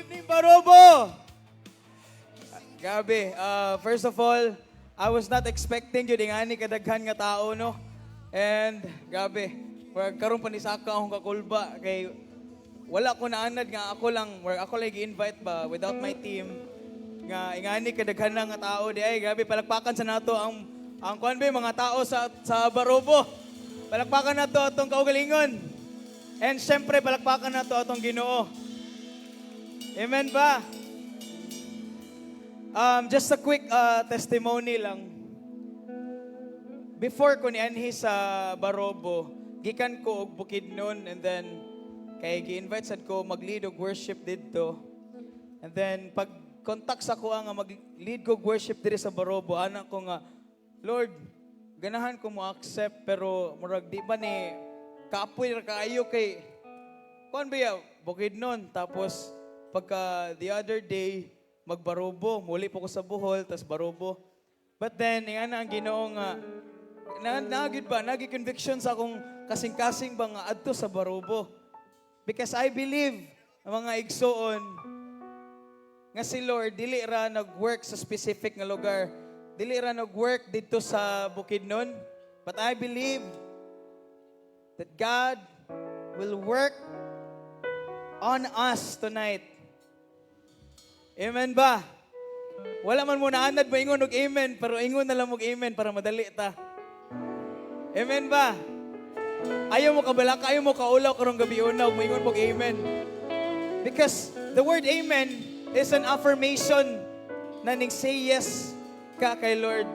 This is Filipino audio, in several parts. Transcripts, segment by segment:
Ni Barobo! Gabi, first of all, I was not expecting yun ingani kadaghan nga tao, no? And, gabi, karon pa ni Saka akong kakulba, kay wala ko naanad nga ako lang, ako lang i-invite ba, without my team, nga ingani kadaghan na nga tao, di ay, gabi, palakpakan sa nato ang kuan ba, mga tao sa Barobo. Palakpakan nato atong kaugalingon. And syempre, palakpakan nato atong Ginoo. Amen ba? Just a quick testimony lang. Before ko nianhi sa Barobo, gikan ko og Bukidnon and then kay gi-invite sad ko mag-lead og worship didto. And then pag contact sa ko nga mag-lead ko og worship diri sa Barobo, anak ko nga, Lord, ganahan ko mo accept pero murag di ba ni kaapoy ra kaayo kay kuan ba Bukidnon tapos pagka the other day magbarobo, muli po ko sa Bohol, tas Barobo. But then, nga na ang Ginoo nga, nagid ba, nagid conviction sa akong kasing-kasing ba nga adto sa Barobo. Because I believe, ang mga igsoon, nga si Lord, dili ra nag-work sa specific nga lugar. Dili ra nag-work dito sa Bukidnon. But I believe that God will work on us tonight. Amen ba? Wala man mo naanad ba ingon og amen, pero ingon na lang og amen para madali ta. Amen ba? Ayaw mo kabalaka, ayaw mo kaulaw karong gabi una ug moingon og amen. Because the word amen is an affirmation na ning say yes ka kay Lord.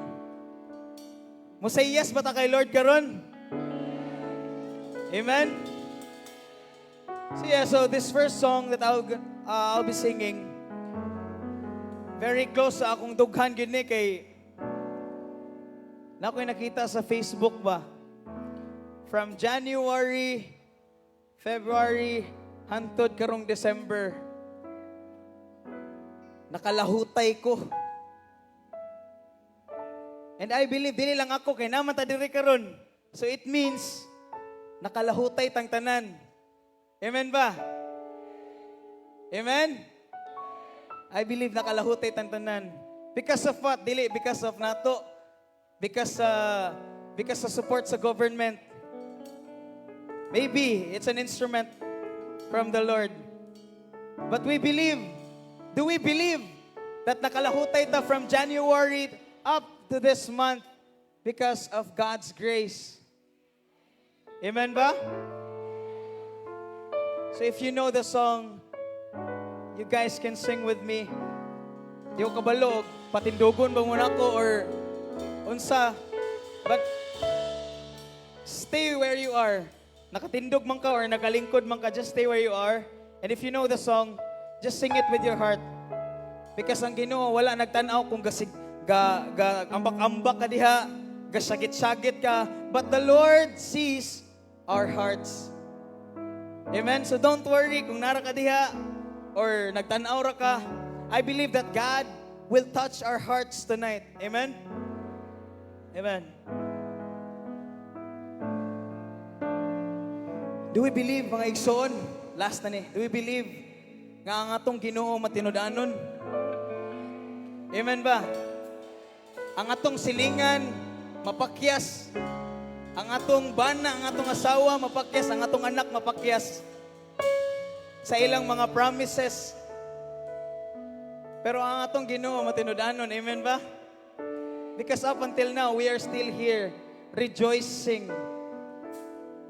Mo say yes ba ta kay Lord karon? Amen? So yeah, so this first song that I'll be singing, very close sa akong dughan gini kay na ako'y nakita sa Facebook ba. From January, February, hantod karong December, nakalahutay ko. And I believe, dili lang ako, kay naman ta diri karon. So it means, nakalahutay tang tanan. Amen ba? Amen? I believe nakalahutay tantanan. Because of what? Dili, because of nato. Because sa support sa government. Maybe it's an instrument from the Lord. But we believe, do we believe that nakalahutay ta from January up to this month because of God's grace? Amen ba? So if you know the song, you guys can sing with me. Di ko kabalo, patindugon ba muna ko or unsa. But stay where you are. Nakatindog man ka or nakalingkod man ka, just stay where you are. And if you know the song, just sing it with your heart. Because ang Ginoo wala nagtanaw kung ambak-ambak ka diha, gasagit-sagit ka, but the Lord sees our hearts. Amen? So don't worry kung nara ka diha, or nagtanaw ra ka, I believe that God will touch our hearts tonight. Amen? Amen. Do we believe, mga igsoon? Last na ni. Do we believe nga ang atong Ginoo matinud-anon? Amen ba? Ang atong silingan mapakyas. Ang atong bana, ang atong asawa mapakyas, ang atong anak mapakyas sa ilang mga promises. Pero ang atong Ginoo matinud-anon, amen ba? Because up until now, we are still here rejoicing.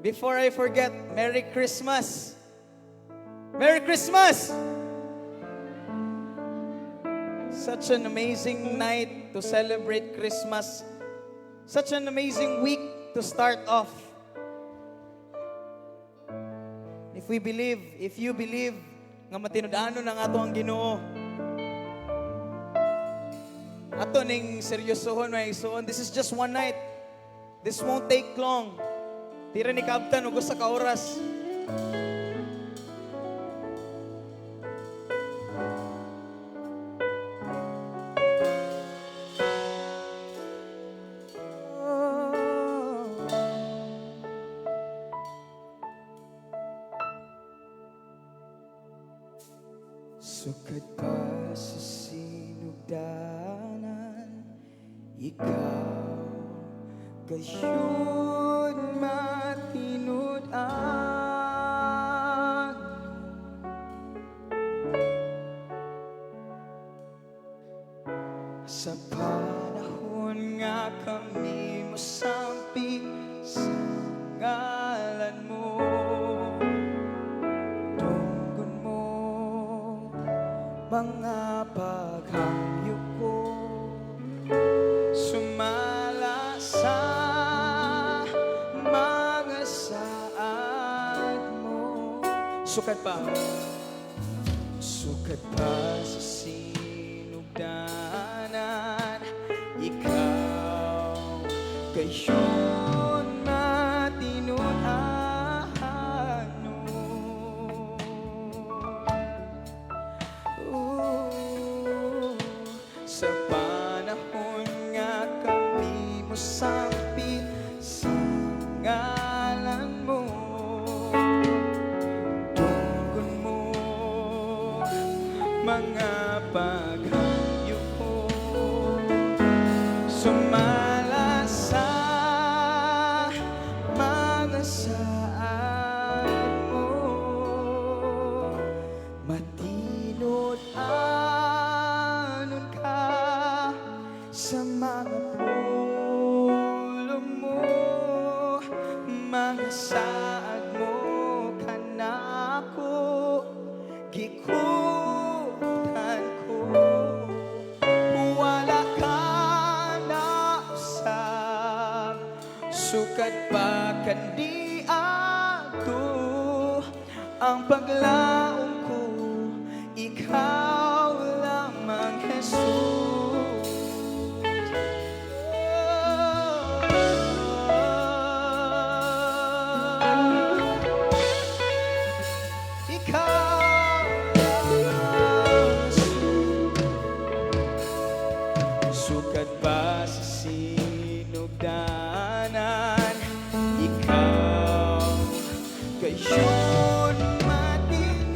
Before I forget, Merry Christmas! Merry Christmas! Such an amazing night to celebrate Christmas. Such an amazing week to start off. If you believe nga matinud-anon ang ato ang Ginoo, ato ning seryosohon may isuon. This is just one night. This won't take long. Tira ni kaabtan ug usa ka oras. Sukat pa sa sinugdanan, ikaw gayon matinud-an. Sa panahon nga kami mosampi sa ngalan mo, tungkol mo mga paghangyo ko, sumala sa mga saad mo. Sukat pa sa sinugdanan, ikaw gayon matinud-ano. Sa panahon nga kami mosampi sa ngalan mo, tungkol mo mga paghangyo ko, sumala sa mga saad mo, matinod-anon ka sa mga pulong mo, mga saad mo kanako gikutan ko, wala ka na usab, sukat pa kandi ato ang paglaong ko, ikaw lamang Jesus. Ikaw lamang sukat pa sa sinugdanan, ikaw gayon matinud-anon.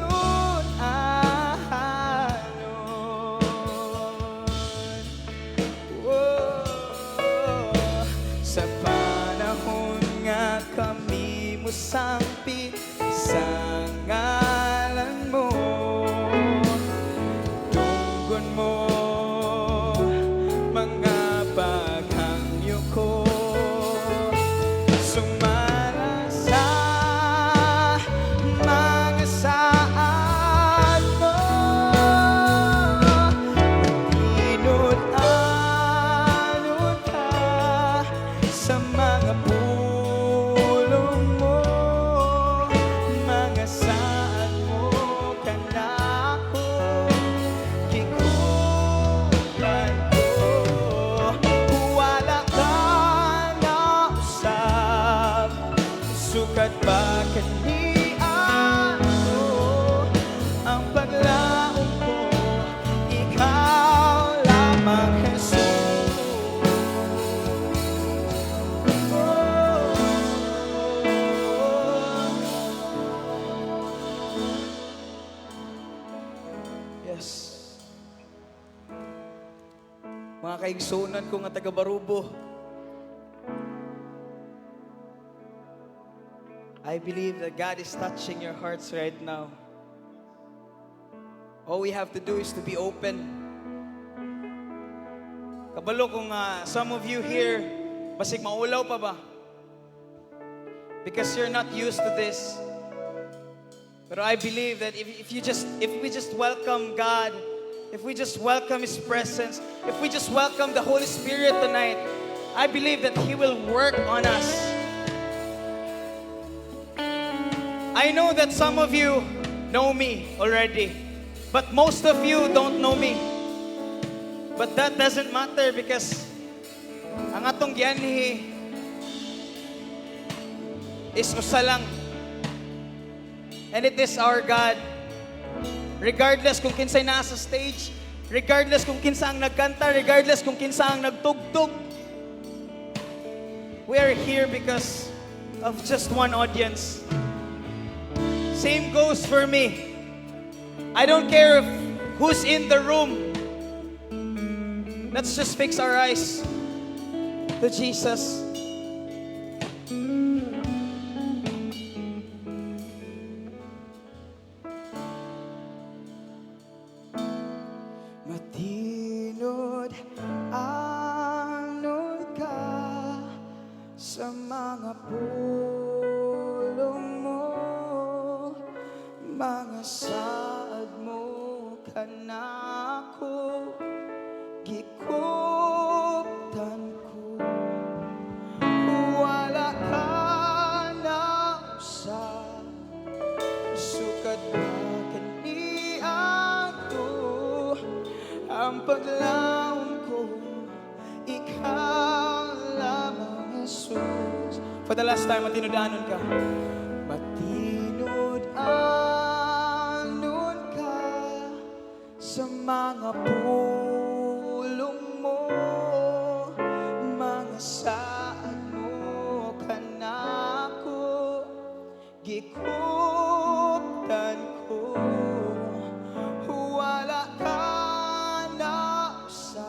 Sa panahon nga kami mosampi sa ngalan mo, tungkol mo mga paghangyo ko, sumala sa mga saad mo, matinod-anon ka sa mga pulong mo, mga saad mo kanako gikutan ko, wala ka na usab, sukat pa kaniano ang paglaong ko, ikaw lamang Jesus. Yes. Mga kaigsunan ko nga taga Barubo, I believe that God is touching your hearts right now. All we have to do is to be open. Kabalo kung some of you here, basig maulaw pa ba? Because you're not used to this. But I believe that if we just welcome God, if we just welcome His presence, if we just welcome the Holy Spirit tonight, I believe that He will work on us. I know that some of you know me already, but most of you don't know me. But that doesn't matter because ang atong gianhi is usa lang. And it is our God. Regardless kung kinsay nasa stage, regardless kung kinsa ang nagkanta, regardless kung kinsa ang nagtugtog, we are here because of just one audience. Same goes for me. I don't care if who's in the room, let's just fix our eyes to Jesus. Matinod, anod ka sa mga pulong mo, mga saad mo kanako, gikuptan ko, wala ka na usa, sukad na kaniang ko, ang paglaong ko, ikaw lamang, Jesus. For the last time, matinod-anon ka. Matinod-anon ka sa mga pulong mo, mga saan mo kanako, gikuptan ko, wala ka na usa,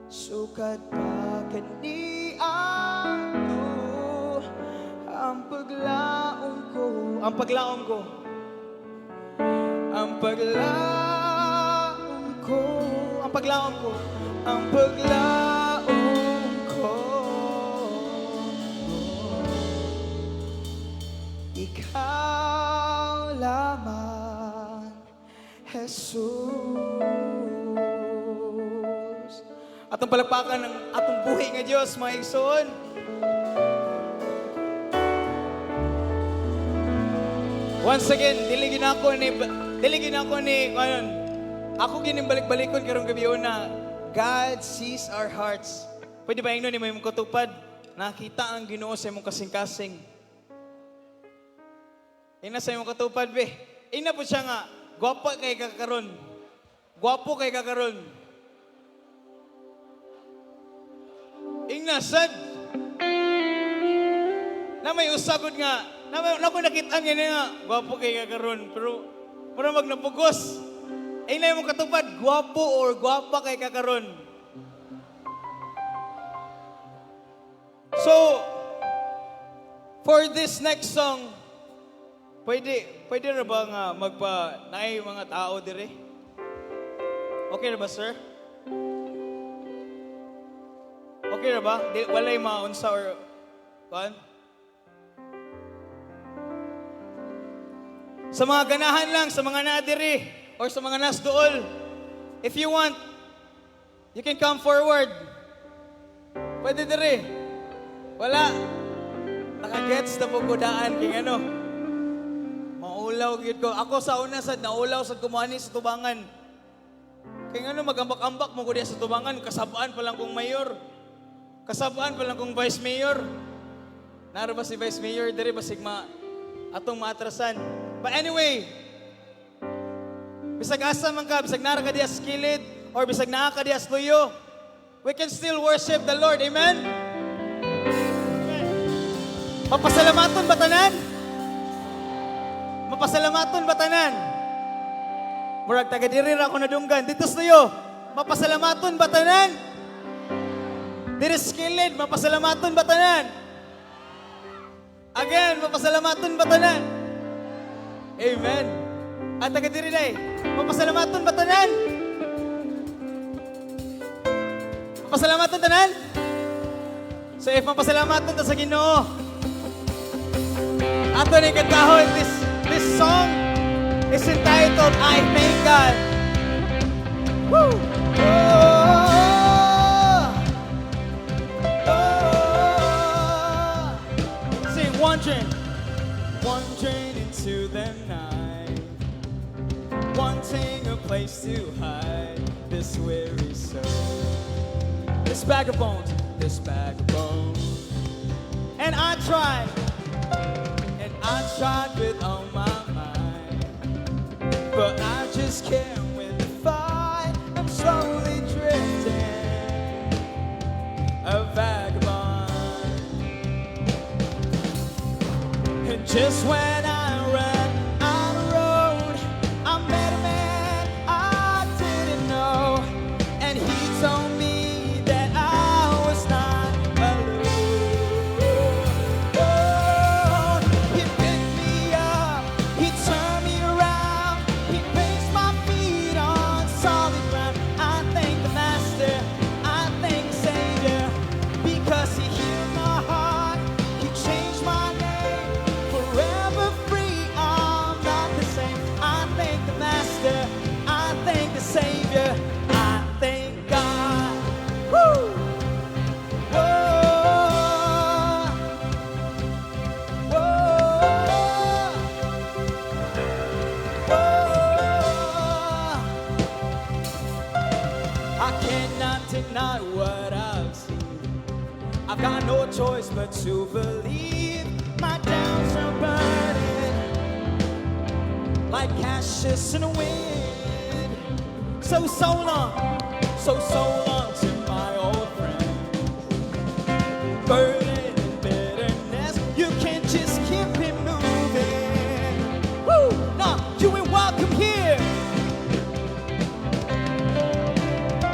sukad pa kaniang ko, ang paglaong ko, ang paglaong ko, ang paglaong ko, ang paglaong ko, ang paglaong ko, ikaw lamang, Jesus. Atong palakpakan ng atong buhi nga Diyos, mga igsoon. Once again, diligin ako ni, ako ginimbalik-balikon karong gabi na, God sees our hearts. Pwede ba ingnon ni may mong katupad? Nakita ang Ginoo sa imong kasing-kasing. Ina sa imong katupad, be. Ina po siya nga, gwapo kay kakaron. Gwapo kay kakaron. Ingna, sad. Na may usagod nga, na ko nakita niya nga, gwapo kay kakaron. Pero mag napugos. Ina yung katupad, gwapo or gwapa kay kakaron. So, for this next song, pwede na ba nga naay mga tao dire? Okay na ba, sir? Okay na ba? Walay maunsa or kan? Sa mga ganahan lang, sa mga nadiri, or sa mga nasdool, if you want, you can come forward. Pwede dire. Wala. Nakagets na pagkudaan king ano. Maulaw gid ko. Ako sa una sad naulaw sad kumani sa tubangan. Kay ano magambak-ambak mo ko diya sa tubangan, kasabaan pa lang kong mayor. Kasabaan pa lang kong vice mayor. Naro ba si vice mayor dire basig atong maatrasan. But anyway, bisag asa man ka, bisag nara ka diya sa kilid or bisag naa ka diya sa tuyo, we can still worship the Lord. Amen? Mapasalamaton ba tanan? Mapasalamaton ba tanan? Murag taga diri ra ako nadunggan. Dito sa tuyo, mapasalamaton ba tanan? Diri sa kilid, mapasalamaton ba tanan? Again, mapasalamaton ba tanan? Amen. At taga diri day, mapasalamaton ba tanan? Mapasalamaton tanan? So if mapasalamaton ta sa Ginoo, ato ni kantahon this song is entitled I Thank God. Woo! Sing wandering into the night, wanting a place to hide this weary soul, this bag of bones, and I tried with all my might, but I just can't win the fight. I'm slowly drifting, a vagabond. And just when I ran out of road, I met a man to believe my doubts are burning like ashes in the wind. So long to my old friend. Burden and bitterness, you can't just keep it moving. Woo! Now, you ain't welcome here.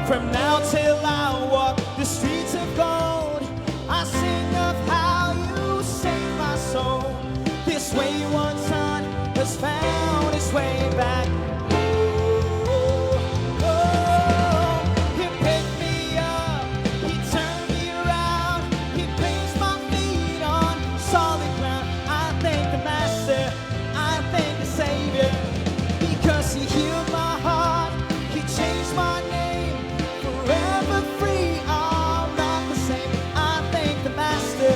From now till I walk the streets of gold, I sing of how you saved my soul. This wayward son has found his way back. He picked me up, he turned me around, he placed my feet on solid ground. I thank the Master, I thank the Savior, because he healed my heart, he changed my name, forever free. I'm not the same. I thank the Master,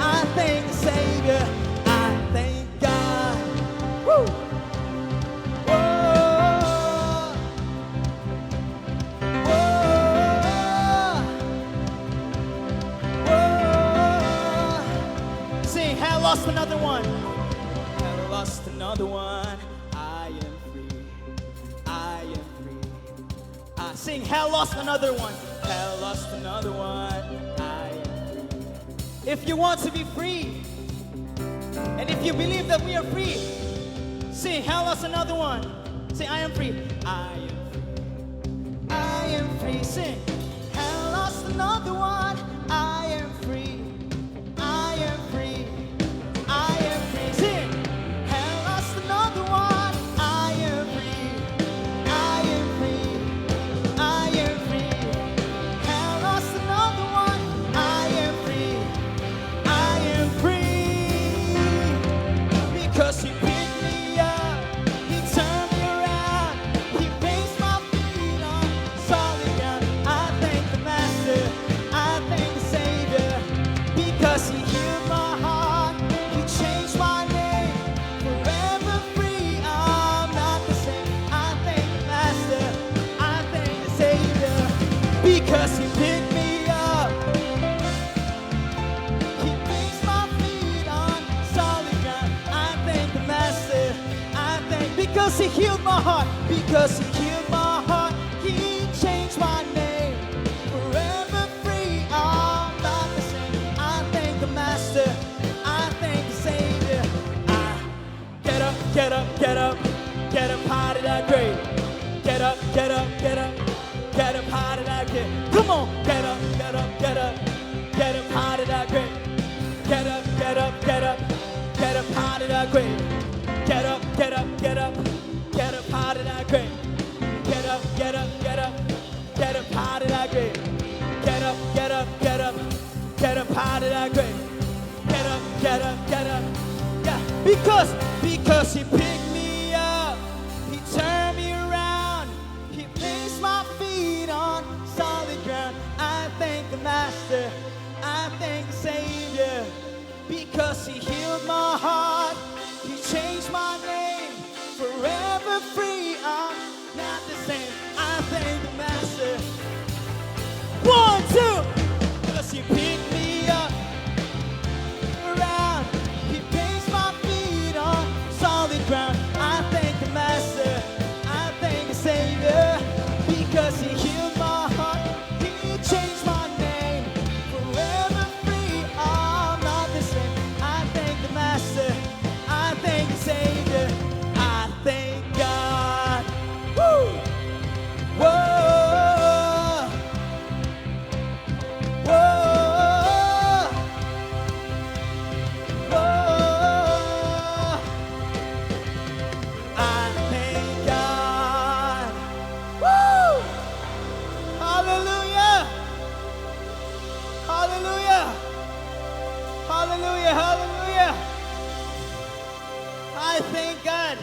I thank the Savior, I thank God. Woo! Sing, had lost another one. Had lost another one. I am free. I am free. Sing, had lost another one. Had lost another one. I am free. If you want to be free, and if you believe that we are free, sing, had lost another one. Say, I am free. I am free. I am free. Sing, had lost another one. I am free. I am free. I am free. Sing, had lost another one. I am free. I am free. I am free. Had lost another one. I am free. I am free. Because he picked me up, he turned me around, he placed my feet on solid ground. I thank the Master, I thank the Savior, because he healed my heart, he changed my name, forever free. I'm not the same. I thank the Master, I thank the Savior, because he picked me up, he placed my feet on solid ground. I thank the Master, I thank, because he healed my heart, because he healed my heart, he changed my name, forever free. I'm not the same. I thank the Master, I thank the Savior. Get up, get up, get up, get up out of that grave. Get up, get up, get up, get up out of that grave. Come on, get up, get up, get up, get up out of that grave. Get up, get up, get up, get up out of that grave. Get up, get up, get up, get up out of that grave. Get up, get up, get up, get up out of that grave. Get up, get up, get up, get up out of that grave. Get up, get up, get up. Yeah, because he picked me up, he turned me around, he placed my feet on solid ground. I thank the Master, I thank the Savior, because he healed my heart, he changed my name, forever free. I'm not the same. I thank the Master. 1, 2, because he picked me up, around, he placed my feet on solid ground. I thank the Master, I thank the Savior, because he healed my heart, he changed my name, forever free. I'm not the same. I thank the Master, I thank the Savior, I thank God. Woo! Whoa! Whoa! Whoa! I thank God. Woo! Hallelujah! Hallelujah! Hallelujah! Hallelujah! I thank God.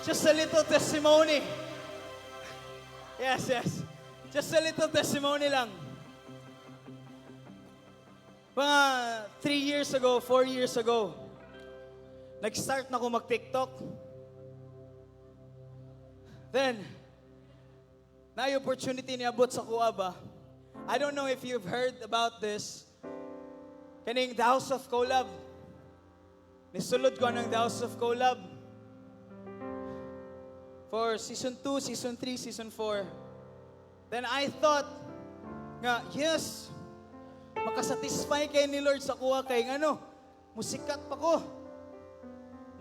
Just a little testimony. Yes, yes. Just a little testimony lang. Mga 3 years ago, 4 years ago, nag-start na ako mag-TikTok. Then, na opportunity niabot sa kuha ba? I don't know if you've heard about this, Kaning The House of Collab. Nisulod ko ng The House of Collab. For Season 2, Season 3, Season 4. Then I thought, nga, yes, makasatisfy kay ni Lord sa kuha kay musikat pa ko.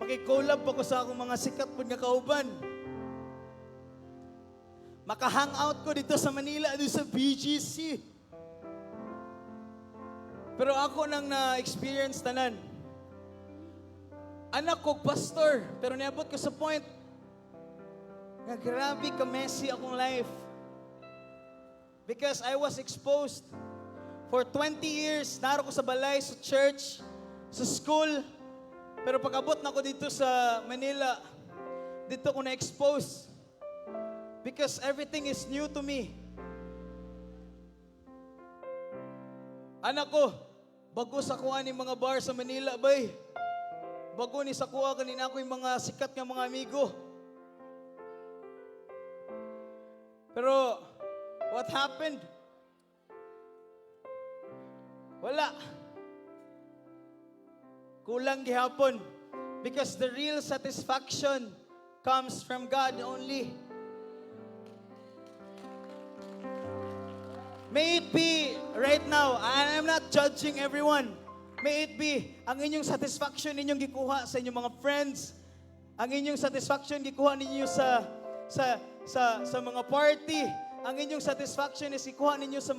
Maki-collab pa ko sa akong mga sikat po nga kauban. Maka-hangout ko dito sa Manila, dito sa BGC. Pero ako nang na-experience tanan. Anak ko, pastor, pero niabot ko sa point, nga grabe ka messy akong life. Because I was exposed. For 20 years, naro ko sa balay, sa church, sa school. Pero pag-abot na ako dito sa Manila, dito ko na-expose. Because everything is new to me. Anak ko, bago sa kuha ni mga bar sa Manila, bay. Bago ni sa kuha kanina ako yung mga sikat ng mga amigo. Pero, what happened? Wala. Kulang gihapon. Because the real satisfaction comes from God only. May it be right now, I'm not judging everyone. May it be ang inyong satisfaction ninyong gikuha sa inyong mga friends. Ang inyong satisfaction gikuha ninyo sa mga party. Ang inyong satisfaction is ikuha ninyo sa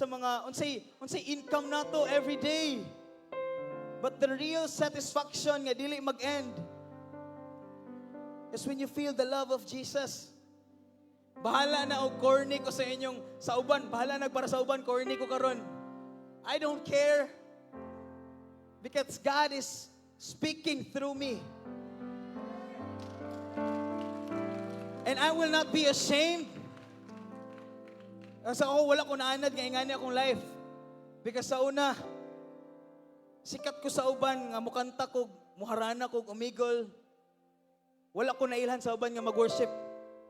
mga unsay income nato every day. But the real satisfaction nga dili mag-end is when you feel the love of Jesus. Bahala na og corny ko sa inyong sa uban, bahala na para sa uban corny ko karon. I don't care because God is speaking through me. And I will not be ashamed. Sa ako, wala ko naanad nga ingani akong life. Because sa una, sikat ko sa uban nga mukanta ko, muharana ko, umigol. Wala ko nailhan sa uban nga mag-worship.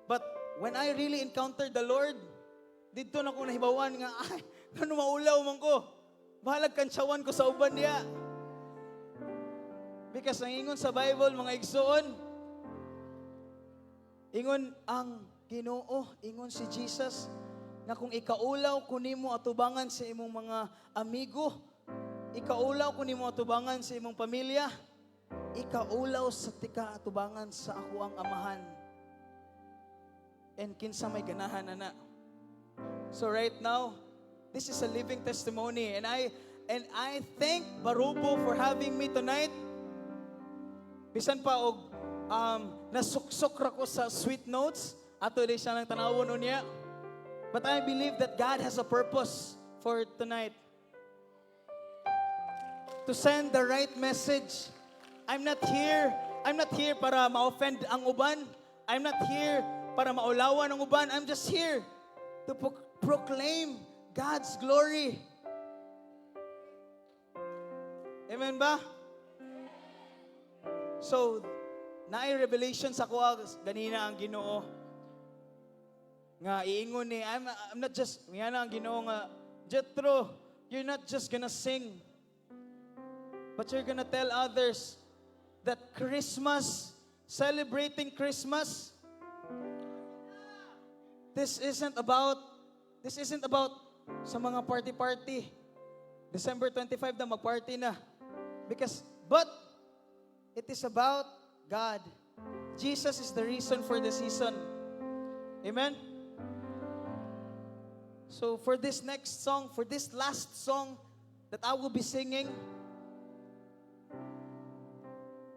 But when I really encountered the Lord, dito na ko nahibawan nga, ay, ano maulaw man ko. Bahalag kantsawan ko sa uban niya. Because ang ingon sa Bible, mga igsoon, ingon ang Ginoo, ingon si Jesus, na kung ikaulaw kunimo atubangan sa imong mga amigo, ikaulaw kunimo atubangan sa imong pamilya, ikaulaw sa tika atubangan sa ako ang amahan. And kinsa may ganahan na. So right now, this is a living testimony, and I thank Barubo for having me tonight. Bisan pa og nasuksok ra ko sa sweet notes ato di siya nang tanawon unya. But I believe that God has a purpose for tonight. To send the right message. I'm not here para ma-offend ang uban. I'm not here para maulawan ang uban. I'm just here to proclaim God's glory. Amen ba? So, naay revelation sa kuha ganina ang Ginoo. Nga iingon ni, I'm not just, nga na ang Ginoo nga, Jethro, you're not just gonna sing, but you're gonna tell others that Christmas, celebrating Christmas, this isn't about sa mga party-party. December 25 na mag-party na. But it is about God. Jesus is the reason for the season. Amen? So for this next song, for this last song that I will be singing,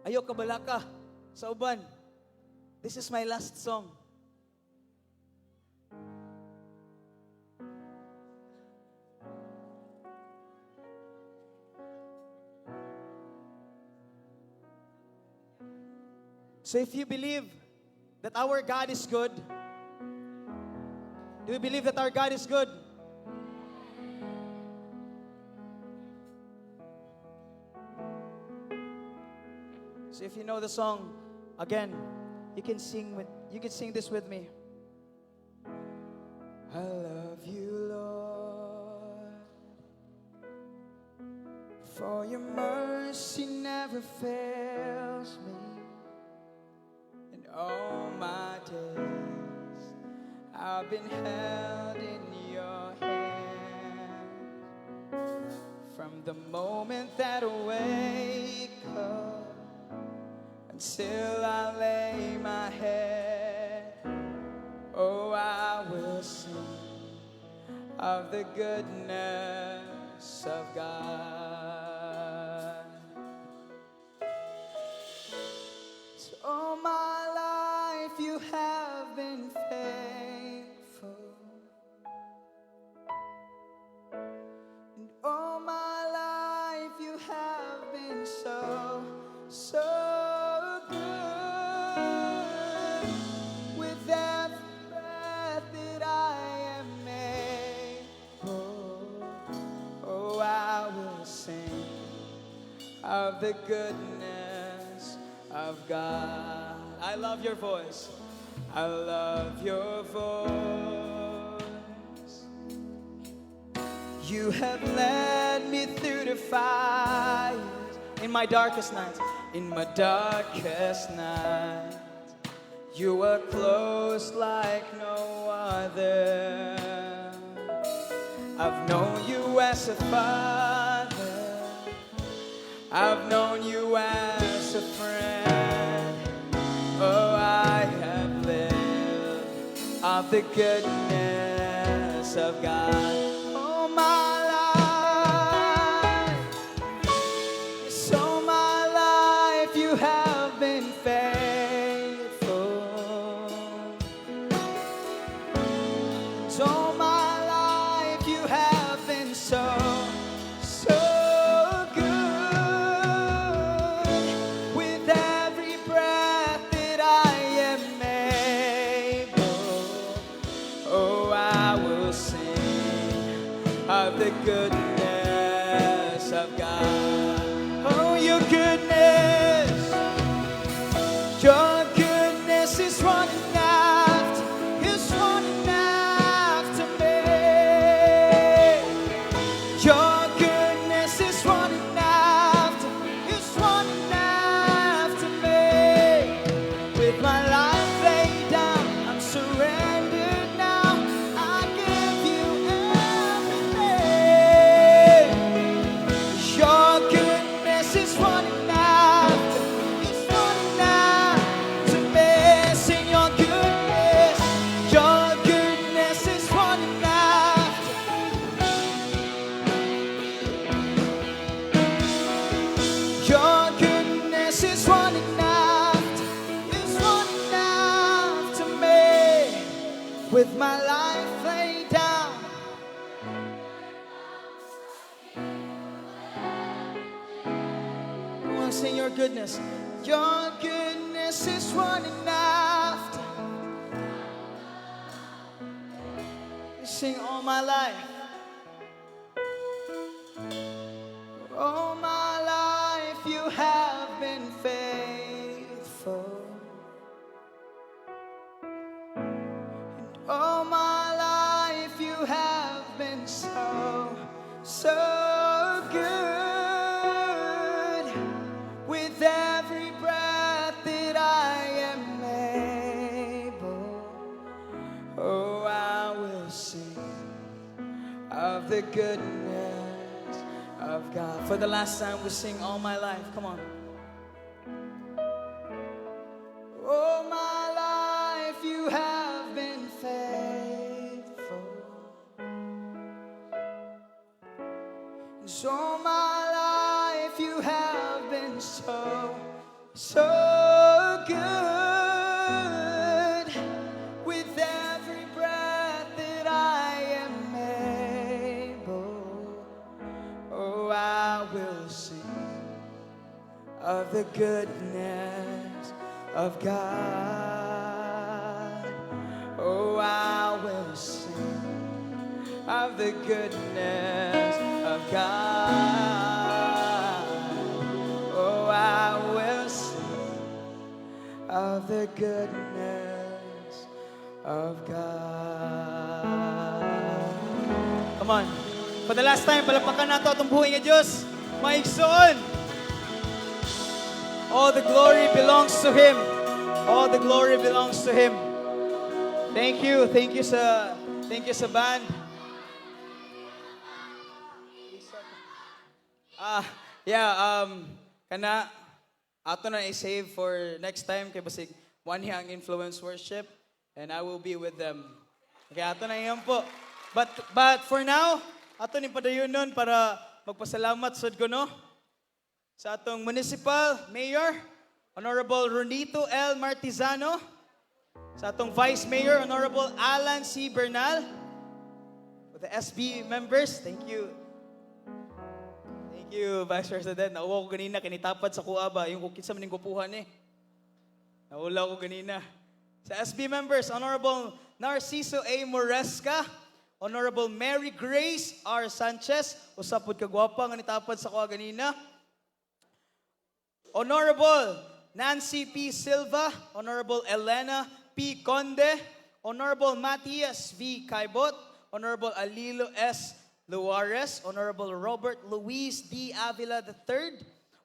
ayaw kabalaka sa uban. This is my last song. So if you believe that our God is good, do you believe that our God is good? So if you know the song, again, you can sing this with me. I love you, Lord, For your mercy never fails me. In all my days, I've been held in your hand. From the moment that I wake up until I lay my head, oh, I will sing of the goodness of God. So all my life you have been faithful, and all my life you have been so, so good. With every breath that I am able, oh, I will sing of the goodness of God. I love your voice. I love your voice. You have led me through the fires in my darkest nights. In my darkest night, you were close like no other. I've known you as a father, I've known you as a friend. Oh, I have lived of the goodness of God. All my life, yes, all my life you have been faithful. So all my life you have been so, so good. With every breath that I am able, oh, I will sing of the goodness of God. Oh, your goodness is running after me. Your goodness is running after me. With my life laid down, I'm surrendered now. I give you everything. Your goodness is running after me. Sing your goodness is running after. Your goodness is running after me. With my life laid down, I want to sing your goodness. Your goodness is running after. Sing all my life. All my life you have been faithful. And all my life you have been so, so good. With every breath that I am able, oh, I will sing of the goodness of God. For the last time, we sing all my life. Come on. All my life you have been faithful. So all my life you have been so, so good. With every breath that I am able, oh, I will sing of the goodness of God. Oh, I will sing of the goodness of God. Oh, I will sing of the goodness of God. Come on. For the last time, palapakan nato itong buhay ng Diyos. Maigsoon. All the glory belongs to Him. All the glory belongs to Him. Thank you sa band. Kana ato na i-save for next time kay basig one yang influence worship and I will be with them. Okay, ato na yan po. But for now, ato ni padayon nun para magpasalamat sud ko no sa atong municipal mayor Honorable Ronito L. Martizano, sa atong vice mayor Honorable Alan C. Bernal, with the SB members, thank you. Thank you, Vice President. Nauwa ko ganina, kinitapat sa kuha ba? Yung kukit sa maning kupuhan eh. Naula ko ganina. Sa SB members, Honorable Narciso A. Moresca, Honorable Mary Grace R. Sanchez, usapod kagwapa nga nitapat sa kuha ganina. Honorable Nancy P. Silva, Honorable Elena P. Conde, Honorable Matias V. Caibot, Honorable Alilo S. Luares, Honorable Robert Luis D. Avila III,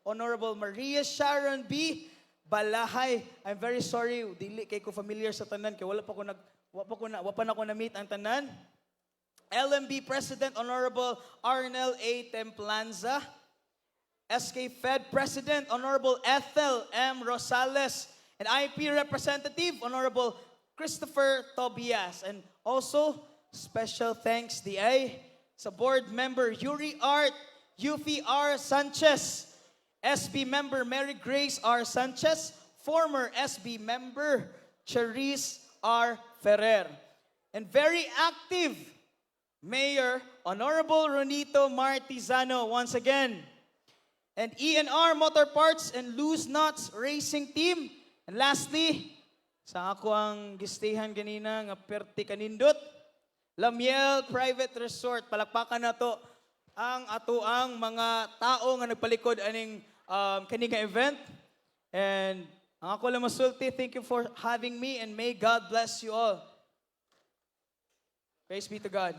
Honorable Maria Sharon B. Balahay. I'm very sorry, dili kay ko familiar sa tanan kay wala pa ako na meet ang tanan. LMB President Honorable Arnel A. Templanza, SK Fed President Honorable Ethel M. Rosales, and IP Representative Honorable Christopher Tobias, and also special thanks DI sa board member Yuri Art Yufi R. Sanchez, SB member Mary Grace R. Sanchez, former SB member Charisse R. Ferrer, and very active Mayor Honorable Ronito Martizano once again, and ENR Motor Parts and Loose Nuts Racing Team, and lastly, sa ako ang gistehan ganina nga perti kanindot, Lamiel Private Resort. Palakpakan na to ang atoang mga tao nga nagpalikod aning kaninga event. And ang ako lang masulti, thank you for having me and may God bless you all. Praise be to God.